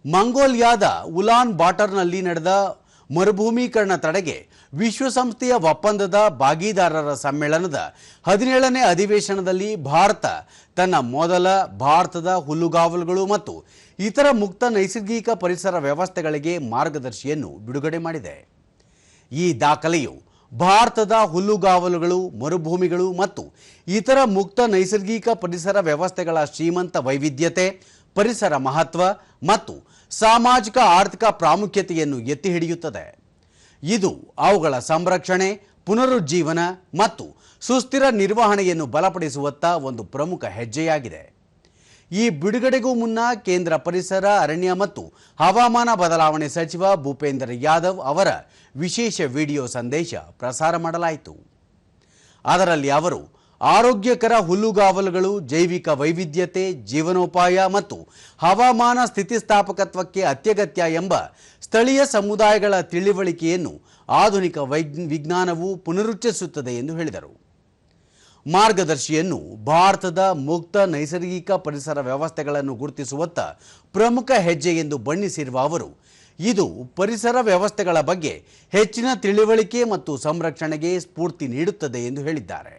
ಮಂಗೋಲಿಯಾದ woollen ಬಾಟರ್ನಲ್ಲಿ ನಡೆದ ಮರುಭೂಮೀಕರಣ ತಡೆಗೆ ವಿಶ್ವಸಂಸ್ಥೆಯ ಒಪ್ಪಂದದ ಭಾಗಿದಾರರ ಸಮ್ಮೇಳನದ 17ನೇ ಅಧಿವೇಶನದಲ್ಲಿ ಭಾರತ ತನ್ನ ಮೊದಲ ಭಾರತದ ಹುಲ್ಲುಗಾವಲುಗಳು ಮತ್ತು ಇತರ ಮುಕ್ತ ನೈಸರ್ಗಿಕ ಪರಿಸರ ವ್ಯವಸ್ಥೆಗಳಿಗೆ ಮಾರ್ಗದರ್ಶಿಯನ್ನು ಬಿಡುಗಡೆ ಮಾಡಿದೆ. ಈ ದಾಖಲೆಯು ಭಾರತದ ಹುಲ್ಲುಗಾವಲುಗಳು, ಮರುಭೂಮಿಗಳು ಮತ್ತು ಇತರ ಮುಕ್ತ ನೈಸರ್ಗಿಕ ಪರಿಸರ ವ್ಯವಸ್ಥೆಗಳ ಶ್ರೀಮಂತ ವೈವಿಧ್ಯತೆ, ಪರಿಸರ ಮಹತ್ವ ಮತ್ತು ಸಾಮಾಜಿಕ ಆರ್ಥಿಕ ಪ್ರಾಮುಖ್ಯತೆಯನ್ನು ಎತ್ತಿ ಹಿಡಿಯುತ್ತದೆ. ಇದು ಅವುಗಳ ಸಂರಕ್ಷಣೆ, ಪುನರುಜ್ಜೀವನ ಮತ್ತು ಸುಸ್ಥಿರ ನಿರ್ವಹಣೆಯನ್ನು ಬಲಪಡಿಸುವತ್ತ ಒಂದು ಪ್ರಮುಖ ಹೆಜ್ಜೆಯಾಗಿದೆ. ಈ ಬಿಡುಗಡೆಗೂ ಮುನ್ನ ಕೇಂದ್ರ ಪರಿಸರ, ಅರಣ್ಯ ಮತ್ತು ಹವಾಮಾನ ಬದಲಾವಣೆ ಸಚಿವ ಭೂಪೇಂದ್ರ ಯಾದವ್ ಅವರ ವಿಶೇಷ ವಿಡಿಯೋ ಸಂದೇಶ ಪ್ರಸಾರ ಮಾಡಲಾಯಿತು. ಅದರಲ್ಲಿ ಅವರು ಆರೋಗ್ಯಕರ ಹುಲ್ಲುಗಾವಲುಗಳು, ಜೈವಿಕ ವೈವಿಧ್ಯತೆ, ಜೀವನೋಪಾಯ ಮತ್ತು ಹವಾಮಾನ ಸ್ಥಿತಿಸ್ಥಾಪಕತ್ವಕ್ಕೆ ಅತ್ಯಗತ್ಯ ಎಂಬ ಸ್ಥಳೀಯ ಸಮುದಾಯಗಳ ತಿಳಿವಳಿಕೆಯನ್ನು ಆಧುನಿಕ ವಿಜ್ಞಾನವು ಪುನರುಚ್ಚರಿಸುತ್ತದೆ ಎಂದು ಹೇಳಿದರು. ಮಾರ್ಗದರ್ಶಿಯನ್ನು ಭಾರತದ ಮುಕ್ತ ನೈಸರ್ಗಿಕ ಪರಿಸರ ವ್ಯವಸ್ಥೆಗಳನ್ನು ಗುರುತಿಸುವತ್ತ ಪ್ರಮುಖ ಹೆಜ್ಜೆ ಎಂದು ಬಣ್ಣಿಸಿರುವ ಅವರು, ಇದು ಪರಿಸರ ವ್ಯವಸ್ಥೆಗಳ ಬಗ್ಗೆ ಹೆಚ್ಚಿನ ತಿಳಿವಳಿಕೆ ಮತ್ತು ಸಂರಕ್ಷಣೆಗೆ ಸ್ಫೂರ್ತಿ ನೀಡುತ್ತದೆ ಎಂದು ಹೇಳಿದ್ದಾರೆ.